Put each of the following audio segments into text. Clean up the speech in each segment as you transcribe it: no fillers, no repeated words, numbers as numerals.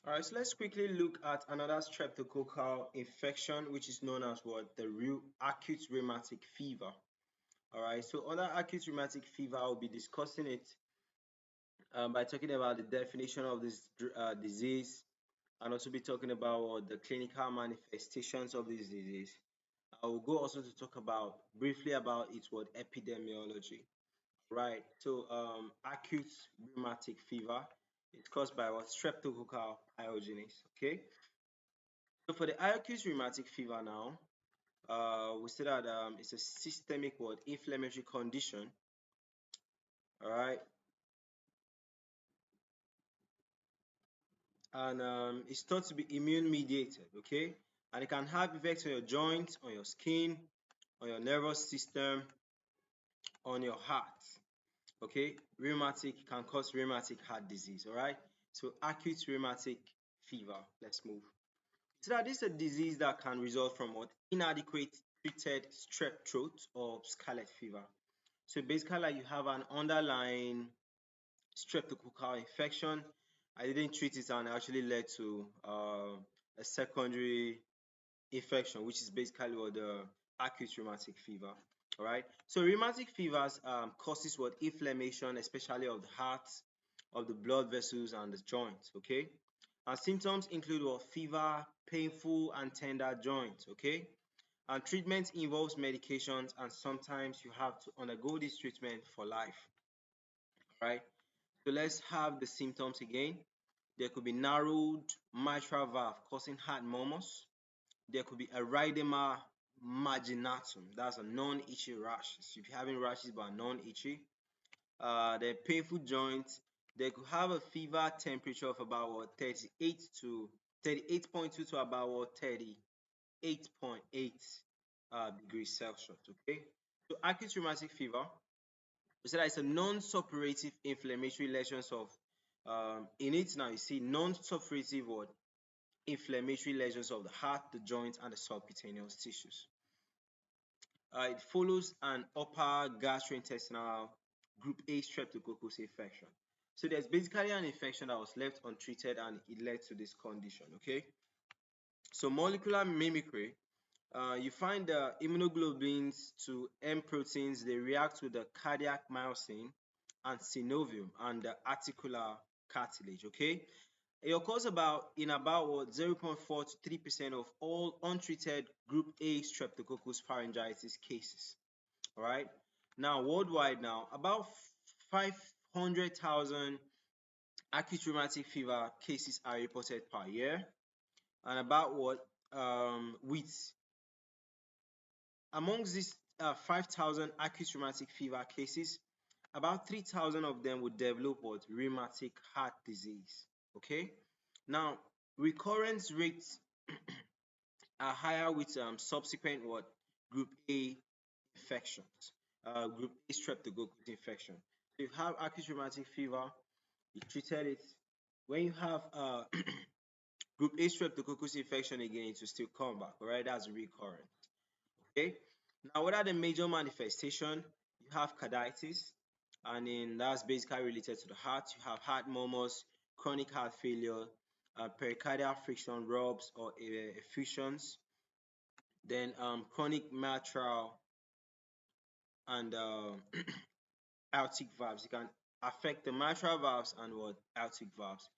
All right, so let's quickly look at another streptococcal infection, which is known as what? The acute rheumatic fever. All right, so under acute rheumatic fever, I'll be discussing it by talking about the definition of this disease, and also be talking about the clinical manifestations of this disease. I will go also to talk about briefly about its what epidemiology. Right. So acute rheumatic fever is caused by what streptococcal pyogenes. Okay. So for the acute rheumatic fever now, we say that it's a systemic what inflammatory condition. All right, and it's thought to be immune mediated. Okay, and it can have effects on your joints, on your skin, on your nervous system, on your heart. Okay, rheumatic can cause rheumatic heart disease. All right, so acute rheumatic fever. Let's move. So that this is a disease that can result from what inadequate treated strep throat or scarlet fever. So basically, like you have an underlying streptococcal infection. I didn't treat it and it actually led to a secondary infection, which is basically what the acute rheumatic fever. All right. So rheumatic fevers causes what inflammation, especially of the heart, of the blood vessels, and the joints. Okay. And symptoms include what fever, painful and tender joints. Okay. And treatment involves medications, and sometimes you have to undergo this treatment for life. All right. So let's have the symptoms again. There could be narrowed mitral valve causing heart murmurs. There could be erythema marginatum. That's a non-itchy rash. So if you're having rashes but non-itchy, the painful joints, they could have a fever temperature of about what 38 to 38.2 to about what 38.8 degrees Celsius. Okay. So acute rheumatic fever, we say that it's a non-suppurative inflammatory lesions of in it now you see non-suppurative what inflammatory lesions of the heart, the joints, and the subcutaneous tissues. It follows an upper gastrointestinal group A streptococcal infection. So there's basically an infection that was left untreated and it led to this condition. Okay. So molecular mimicry, you find the immunoglobulins to M proteins, they react with the cardiac myosin and synovium and the articular cartilage. Okay. It occurs in about what 0.4 to 3% of all untreated group A streptococcus pharyngitis cases. All right. Now, worldwide, now about 500,000 acute rheumatic fever cases are reported per year, and about what with amongst these 5,000 acute rheumatic fever cases, about 3,000 of them would develop what rheumatic heart disease. Okay. Now, recurrence rates are higher with subsequent what group A infections, group A streptococcus infection. So if you have acute rheumatic fever, you treated it. When you have group A streptococcus infection again, it will still come back. All right, that's recurrent. Okay. Now, what are the major manifestations? You have carditis, and then that's basically related to the heart. You have heart murmurs, chronic heart failure, pericardial friction rubs or effusions, then chronic mitral and aortic valves. It can affect the mitral valves and what aortic valves.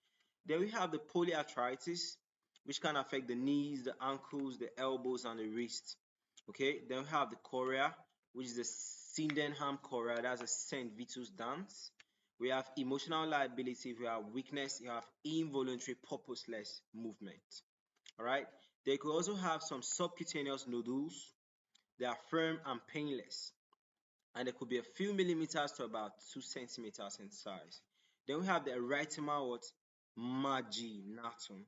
Then we have the polyarthritis, which can affect the knees, the ankles, the elbows, and the wrists. Okay. Then we have the chorea, which is the Sydenham chorea. That's a Saint Vitus dance. We have emotional liability. We have weakness. You have involuntary, purposeless movement. All right. They could also have some subcutaneous nodules. They are firm and painless, and they could be a few millimeters to about 2 centimeters in size. Then we have the erythema what marginatum,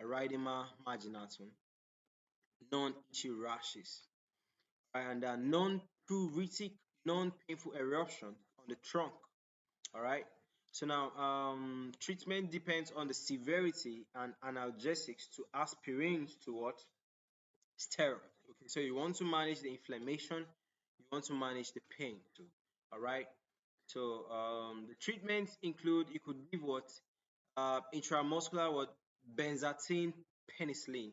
erythema marginatum, non-itchy rashes, and a non-pruritic, non-painful eruption on the trunk. All right. So now, treatment depends on the severity and analgesics to aspirins to what steroids. Okay, so you want to manage the inflammation, you want to manage the pain too. All right. So the treatments include you could give what intramuscular what benzathine penicillin.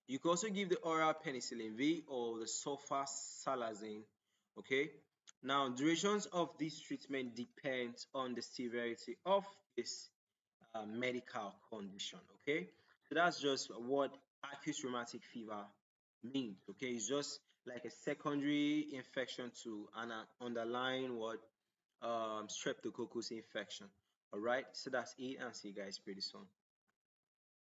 You can also give the oral penicillin V or the sulfasalazine. Okay. Now, durations of this treatment depends on the severity of this medical condition. Okay, so that's just what acute rheumatic fever means. Okay, it's just like a secondary infection to an underlying what streptococcus infection. All right, so that's it, and see you guys pretty soon.